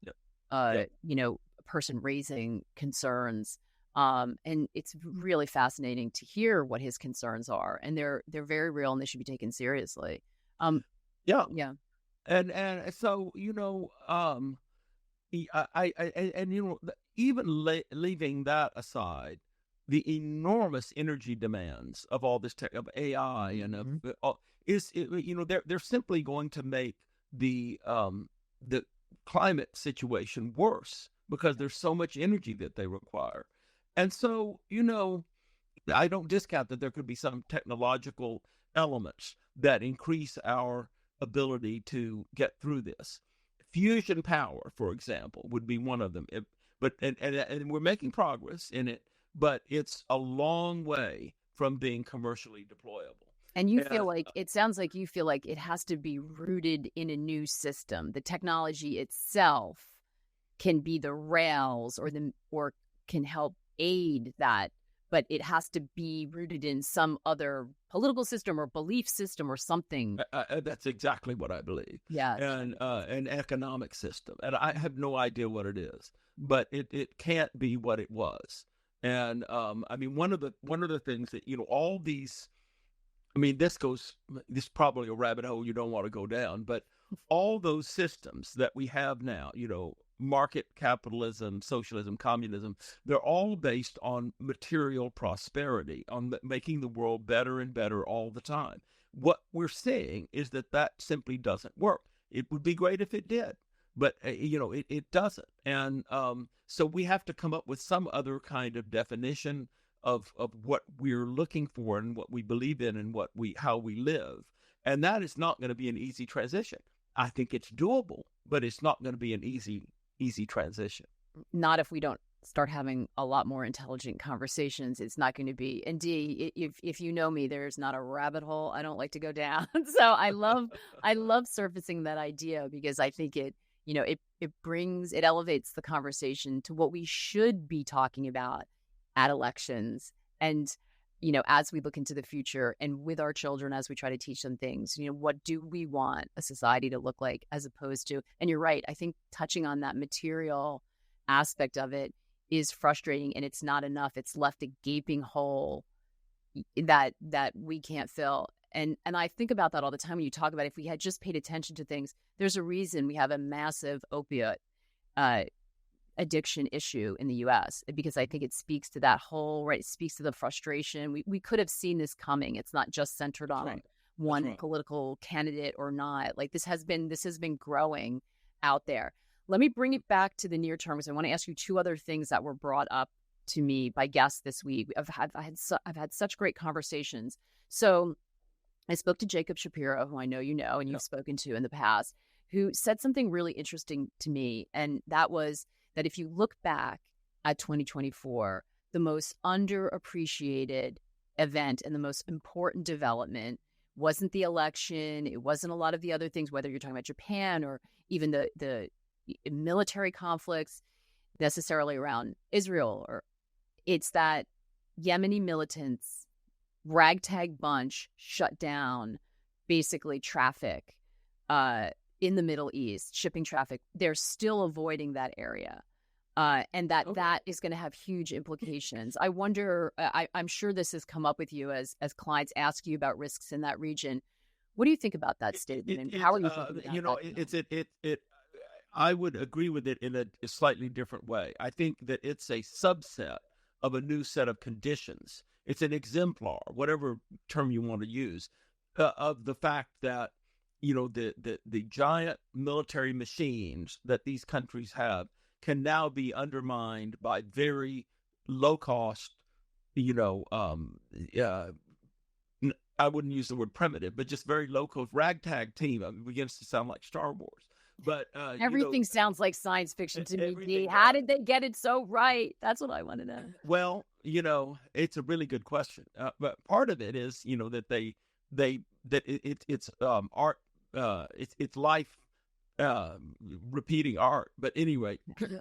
person raising concerns. And it's really fascinating to hear what his concerns are, and they're very real, and they should be taken seriously.
And so even leaving that aside, the enormous energy demands of all this tech, of AI, and they're simply going to make the climate situation worse because there's so much energy that they require. And so, I don't discount that there could be some technological elements that increase our ability to get through this. Fusion power, for example, would be one of them. And we're making progress in it, but it's a long way from being commercially deployable.
And you feel like, it sounds like you feel like it has to be rooted in a new system. The technology itself can be the rails or can help aid that, but it has to be rooted in some other political system or belief system or something.
That's exactly what I believe.
Yeah.
And an economic system. And I have no idea what it is, but it can't be what it was. And one of the things that, all these, this is probably a rabbit hole you don't want to go down, but all those systems that we have now, market capitalism, socialism, communism, they're all based on material prosperity, on making the world better and better all the time. What we're seeing is that simply doesn't work. It would be great if it did, but it doesn't. And so we have to come up with some other kind of definition of what we're looking for and what we believe in and how we live. And that is not going to be an easy transition. I think it's doable, but it's not going to be an easy transition.
Not if we don't start having a lot more intelligent conversations. It's not going to be. And Dee, if you know me, there's not a rabbit hole I don't like to go down. So I love surfacing that idea because I think it elevates the conversation to what we should be talking about at elections. And as we look into the future and with our children, as we try to teach them things, what do we want a society to look like, as opposed to, and you're right, I think touching on that material aspect of it is frustrating, and it's not enough. It's left a gaping hole that we can't fill. And I think about that all the time when you talk about if we had just paid attention to things. There's a reason we have a massive opiate addiction issue in the U.S. because I think it speaks to that whole, it speaks to the frustration. We could have seen this coming. It's not just centered on one political candidate or not. Like this has been growing out there. Let me bring it back to the near term because I want to ask you two other things that were brought up to me by guests this week. I've had such great conversations. So I spoke to Jacob Shapiro, who I know you know and you've spoken to in the past, who said something really interesting to me, and that was that if you look back at 2024, the most underappreciated event and the most important development wasn't the election. It wasn't a lot of the other things, whether you're talking about Japan or even the military conflicts necessarily around Israel. Or it's that Yemeni militants, ragtag bunch, shut down basically traffic in the Middle East, shipping traffic. They're still avoiding that area. And that is going to have huge implications. I wonder, I'm sure this has come up with you as clients ask you about risks in that region. What do you think about that statement? And how are you thinking about that?
I would agree with it in a slightly different way. I think that it's a subset of a new set of conditions. It's an exemplar, whatever term you want to use, of the fact that, the giant military machines that these countries have can now be undermined by very low cost, I wouldn't use the word primitive, but just very low cost ragtag team. It begins to sound like Star Wars. But
everything sounds like science fiction to me. Dee. How did they get it so right? That's what I want to know.
Well, it's a really good question. But part of it is, that it's art, it's life, repeating art. But anyway,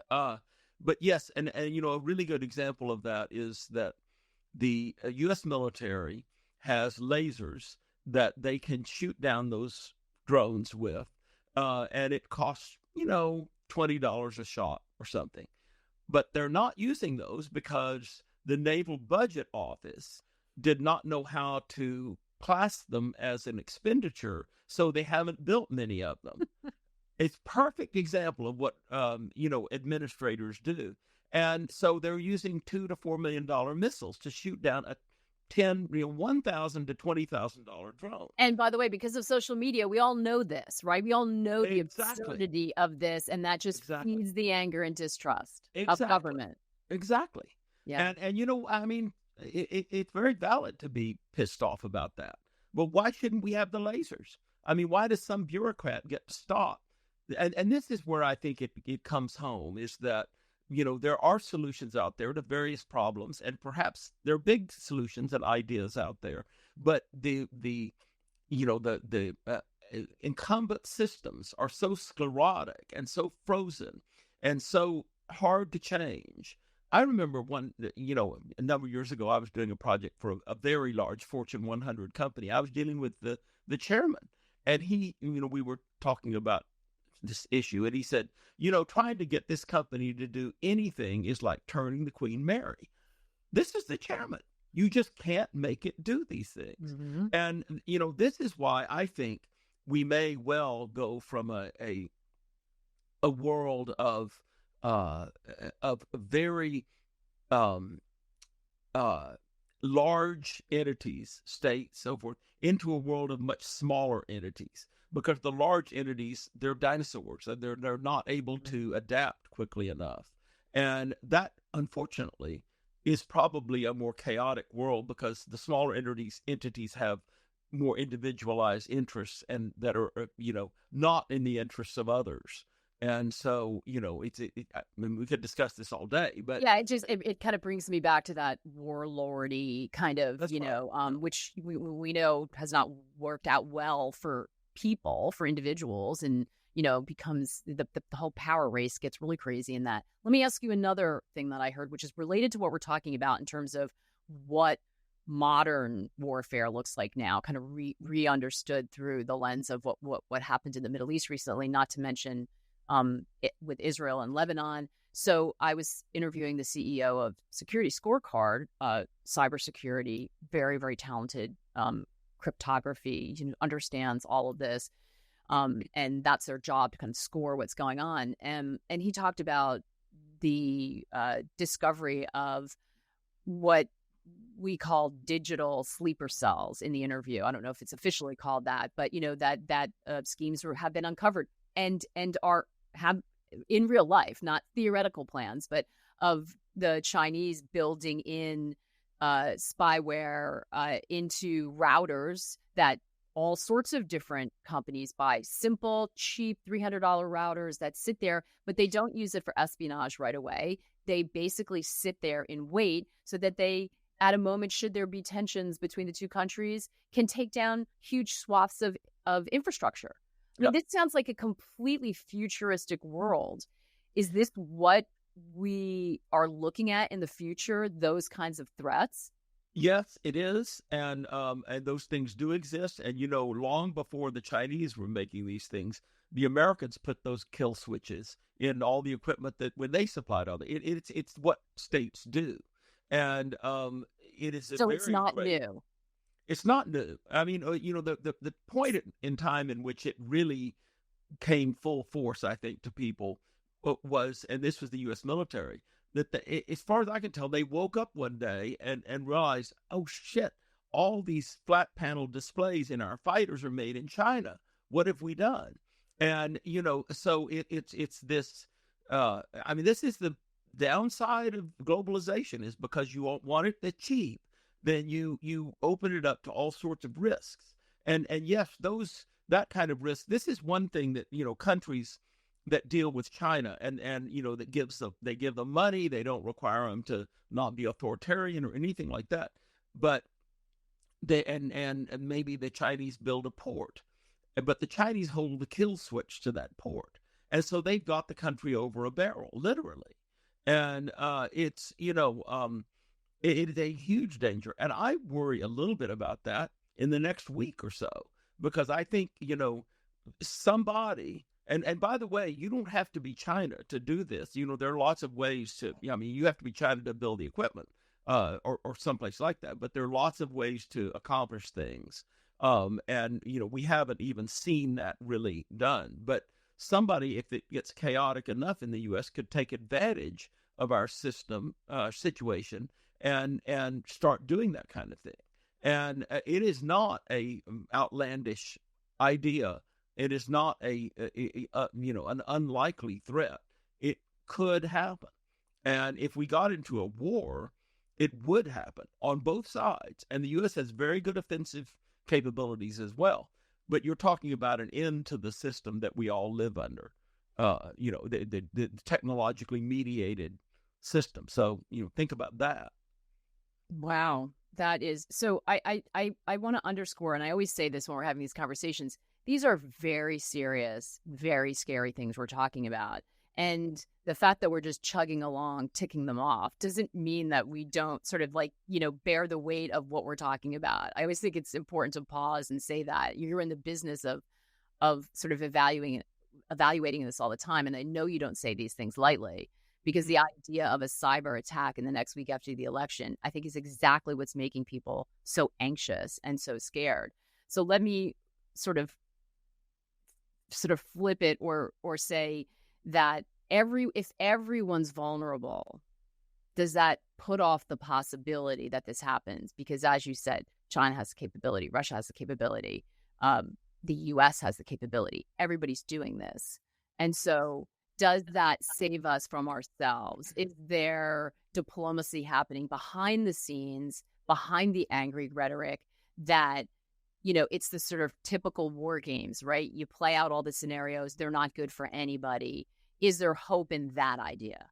but yes, and a really good example of that is that the U.S. military has lasers that they can shoot down those drones with, and it costs $20 a shot or something. But they're not using those because the Naval Budget Office did not know how to class them as an expenditure, so they haven't built many of them. It's perfect example of what administrators do, and so they're using $2 to $4 million missiles to shoot down a $1,000 to $20,000 drone.
And by the way, because of social media, we all know this, right? We all know the
Exactly.
absurdity of this, and that just
Exactly.
feeds the anger and distrust
Exactly.
of government.
Exactly.
Yeah.
And it's very valid to be pissed off about that. But why shouldn't we have the lasers? I mean, why does some bureaucrat get stopped? And this is where I think it comes home, is that there are solutions out there to various problems, and perhaps there are big solutions and ideas out there. But the incumbent systems are so sclerotic and so frozen and so hard to change. I remember a number of years ago, I was doing a project for a very large Fortune 100 company. I was dealing with the chairman, and we were talking about this issue, and he said, trying to get this company to do anything is like turning the Queen Mary. This is the chairman. You just can't make it do these things.
Mm-hmm.
And, this is why I think we may well go from a world of very large entities, states, so forth, into a world of much smaller entities. Because the large entities, they're dinosaurs, and they're not able to adapt quickly enough. And that, unfortunately, is probably a more chaotic world, because the smaller entities have more individualized interests, and that are, not in the interests of others. And so, I mean, we could discuss this all day, but
yeah, it kind of brings me back to that warlordy kind of,
right.
Which we know has not worked out well for people, for individuals, and becomes the whole power race gets really crazy in that. Let me ask you another thing that I heard, which is related to what we're talking about in terms of what modern warfare looks like now, kind of re-understood through the lens of what happened in the Middle East recently, not to mention with Israel and Lebanon. So I was interviewing the CEO of Security Scorecard, Cybersecurity, very, very talented, cryptography, understands all of this. And that's their job, to kind of score what's going on. And he talked about the discovery of what we call digital sleeper cells in the interview. I don't know if it's officially called that, but that schemes have been uncovered and have in real life, not theoretical plans, but of the Chinese building in spyware into routers that all sorts of different companies buy, simple, cheap $300 routers that sit there, but they don't use it for espionage right away. They basically sit there and wait so that they, at a moment, should there be tensions between the two countries, can take down huge swaths of infrastructure. I mean, this sounds like a completely futuristic world. Is this what we are looking at in the future, those kinds of threats?
Yes, it is, and those things do exist. And long before the Chinese were making these things, the Americans put those kill switches in all the equipment that when they supplied all it's what states do, and it is
so it's not new.
It's not new. I mean, the point in time in which it really came full force, I think, to people was, and this was the U.S. military, that as far as I can tell, they woke up one day and realized, oh shit, all these flat panel displays in our fighters are made in China. What have we done? And so it's this. I mean, this is the downside of globalization, is because you want it that cheap, then you open it up to all sorts of risks. And yes, that kind of risk. This is one thing that countries that deal with China, and that they give them money. They don't require them to not be authoritarian or anything like that. But and maybe the Chinese build a port, but the Chinese hold the kill switch to that port, and so they've got the country over a barrel, literally. And it's it is a huge danger, and I worry a little bit about that in the next week or so, because I think somebody. And by the way, you don't have to be China to do this. There are lots of ways to. You have to be China to build the equipment, or someplace like that. But there are lots of ways to accomplish things. And we haven't even seen that really done. But somebody, if it gets chaotic enough in the U.S., could take advantage of our situation and start doing that kind of thing. And it is not a outlandish idea. It is not an unlikely threat. It could happen. And if we got into a war, it would happen on both sides. And the U.S. has very good offensive capabilities as well. But you're talking about an end to the system that we all live under, the technologically mediated system. So, think about that.
Wow. That is so. I want to underscore, and I always say this when we're having these conversations. These are very serious, very scary things we're talking about. And the fact that we're just chugging along, ticking them off, doesn't mean that we don't sort of bear the weight of what we're talking about. I always think it's important to pause and say that you're in the business of sort of evaluating this all the time. And I know you don't say these things lightly, because the idea of a cyber attack in the next week after the election, I think, is exactly what's making people so anxious and so scared. So let me sort of flip it or say that if everyone's vulnerable, does that put off the possibility that this happens? Because as you said, China has the capability, Russia has the capability, the US has the capability. Everybody's doing this. And so does that save us from ourselves? Is there diplomacy happening behind the scenes, behind the angry rhetoric that it's the sort of typical war games, right? You play out all the scenarios. They're not good for anybody. Is there hope in that idea?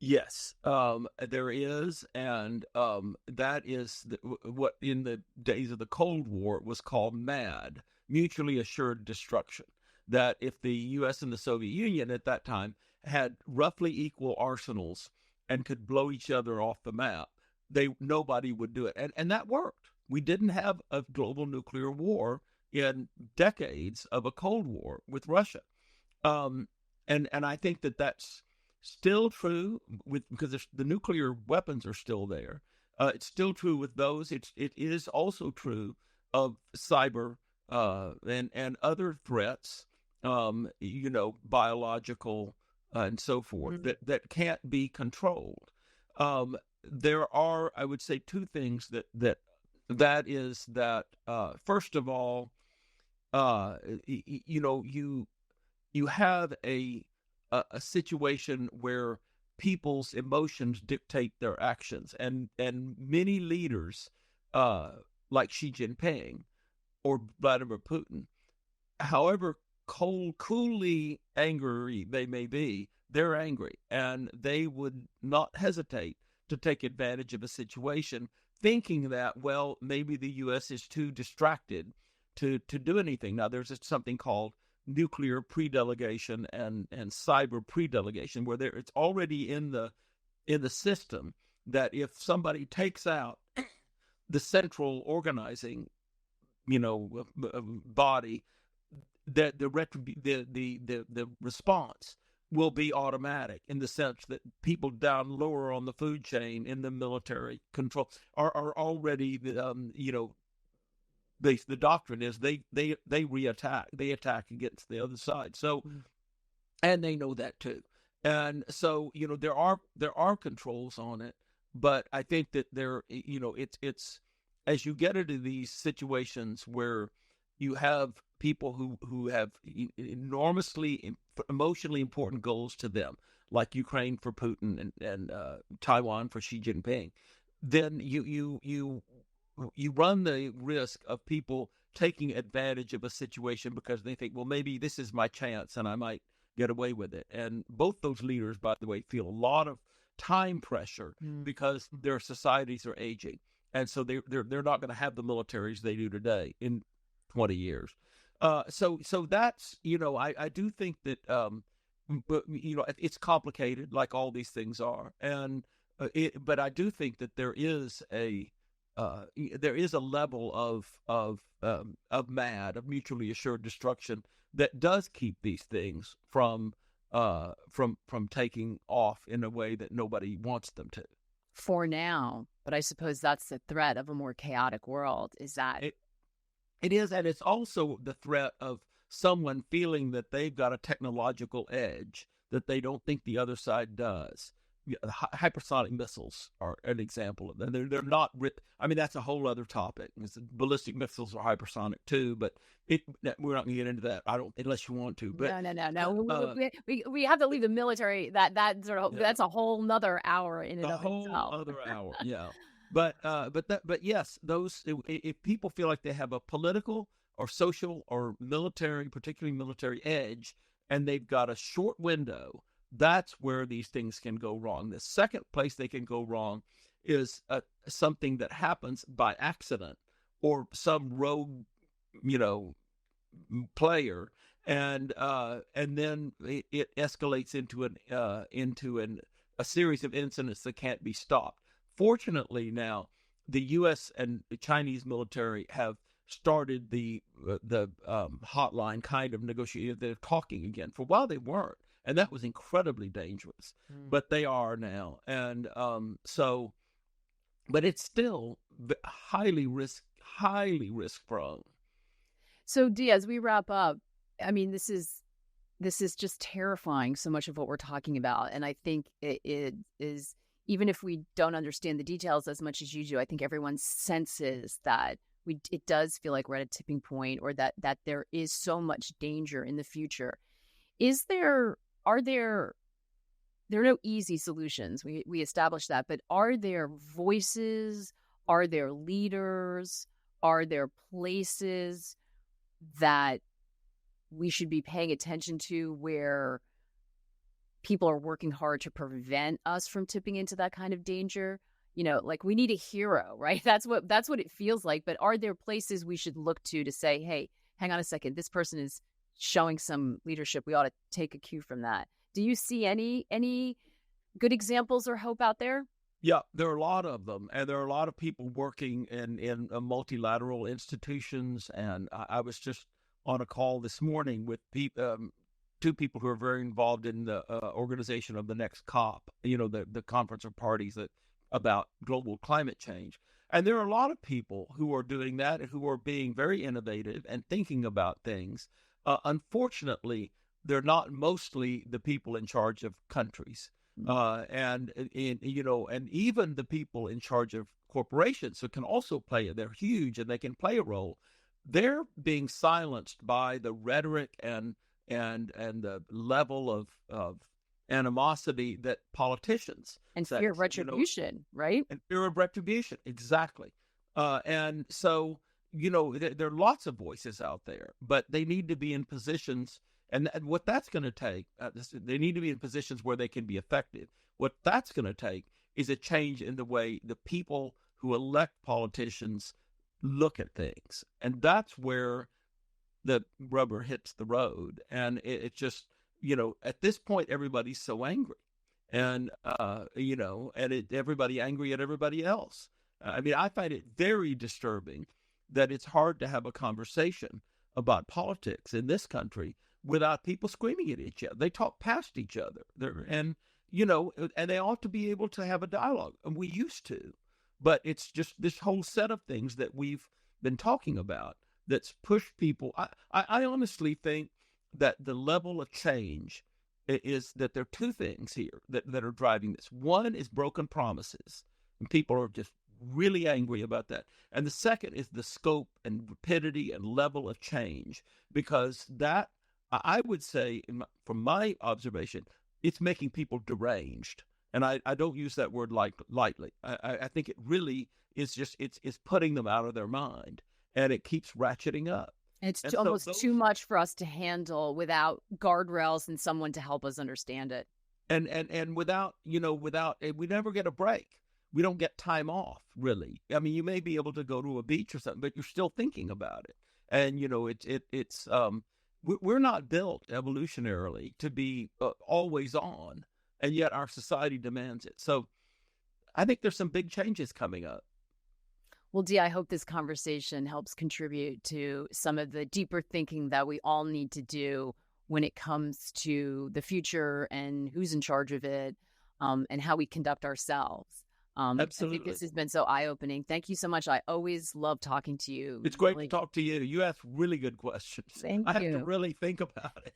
Yes, there is. And that is what in the days of the Cold War was called MAD, mutually assured destruction. That if the U.S. and the Soviet Union at that time had roughly equal arsenals and could blow each other off the map, nobody would do it. And that worked. We didn't have a global nuclear war in decades of a Cold War with Russia. And I think that that's still true because the nuclear weapons are still there. It's still true with those. It is also true of cyber and other threats, biological and so forth, that can't be controlled. There are, I would say, two things that is that first of all, you have a situation where people's emotions dictate their actions, and many leaders like Xi Jinping or Vladimir Putin, however coolly angry they may be, they're angry, and they would not hesitate to take advantage of a situation, thinking that, well, maybe the U.S. is too distracted to do anything. Now, there's something called nuclear pre-delegation and cyber pre-delegation, where it's already in the system that if somebody takes out the central organizing, body, that the response will be automatic, in the sense that people down lower on the food chain in the military control are already, the doctrine is they reattack, they attack against the other side. So, and they know that too. And so, there are controls on it, but I think that it's as you get into these situations where you have people who have enormously emotionally important goals to them, like Ukraine for Putin and Taiwan for Xi Jinping, then you run the risk of people taking advantage of a situation because they think, well, maybe this is my chance and I might get away with it. And both those leaders, by the way, feel a lot of time pressure because their societies are aging, and so they're not going to have the militaries they do today in 20 years. So that's, I do think that but it's complicated, like all these things are, and but I do think that there is a level of mutually assured destruction that does keep these things from taking off in a way that nobody wants them to.
For now, but I suppose that's the threat of a more chaotic world. Is that
it is, and it's also the threat of someone feeling that they've got a technological edge that they don't think the other side does. Hypersonic missiles are an example of that. They're not. I mean, that's a whole other topic. Ballistic missiles are hypersonic too, but we're not going to get into that. I don't, unless you want to. But
no. We have to leave the military. That sort of that's a whole nother hour in and of itself.
A whole other hour, yeah. But yes, those, if people feel like they have a political or social or military, particularly military edge, and they've got a short window, that's where these things can go wrong. The second place they can go wrong is something that happens by accident or some rogue, player, and then it escalates into a series of incidents that can't be stopped. Fortunately, now the U.S. and the Chinese military have started the hotline kind of negotiation. They're talking again. For a while they weren't, and that was incredibly dangerous. But they are now, and but it's still highly risk prone.
So, Dee, as we wrap up, I mean, this is just terrifying, so much of what we're talking about, and I think it is. Even if we don't understand the details as much as you do, I think everyone senses that it does feel like we're at a tipping point, or that there is so much danger in the future. Are there are no easy solutions. We established that, but are there voices? Are there leaders? Are there places that we should be paying attention to where people are working hard to prevent us from tipping into that kind of danger? Like, we need a hero, right? That's what it feels like. But are there places we should look to say, hey, hang on a second, this person is showing some leadership. We ought to take a cue from that. Do you see any good examples or hope out there?
Yeah, there are a lot of them, and there are a lot of people working in multilateral institutions. And I was just on a call this morning with two people who are very involved in the organization of the next COP, the conference of parties about global climate change. And there are a lot of people who are doing that, who are being very innovative and thinking about things. Unfortunately, they're not mostly the people in charge of countries, and even the people in charge of corporations who can also they're huge and they can play a role. They're being silenced by the rhetoric and the level of animosity that politicians
and fear of retribution, right?
And fear of retribution, exactly. And so, there are lots of voices out there, but they need to be in positions, and what that's going to take, they need to be in positions where they can be effective. What that's going to take is a change in the way the people who elect politicians look at things, and that's where the rubber hits the road. And it's just, at this point, everybody's so angry, and everybody angry at everybody else. I mean, I find it very disturbing that it's hard to have a conversation about politics in this country without people screaming at each other. They talk past each other, and they ought to be able to have a dialogue, and we used to. But it's just this whole set of things that we've been talking about that's pushed people. I honestly think that the level of change is that there are two things here that are driving this. One is broken promises, and people are just really angry about that. And the second is the scope and rapidity and level of change, because that, I would say, from my observation, it's making people deranged. And I don't use that word lightly. I think it really is just, it's putting them out of their mind, and it keeps ratcheting up.
It's
And so
almost too much for us to handle without guardrails and someone to help us understand it.
And without, we never get a break. We don't get time off, really. I mean, you may be able to go to a beach or something, but you're still thinking about it. And we're not built evolutionarily to be always on, and yet our society demands it. So I think there's some big changes coming up.
Well, Dee, I hope this conversation helps contribute to some of the deeper thinking that we all need to do when it comes to the future and who's in charge of it, and how we conduct ourselves.
Absolutely.
I think this has been so eye-opening. Thank you so much. I always love talking to you.
It's great to talk to you. You ask really good questions.
Thank
I have
you.
to really think about it.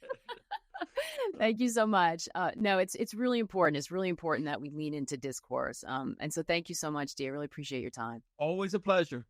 Thank you so much. No, it's really important. It's really important that we lean into discourse. And so thank you so much, Dee. I really appreciate your time.
Always a pleasure.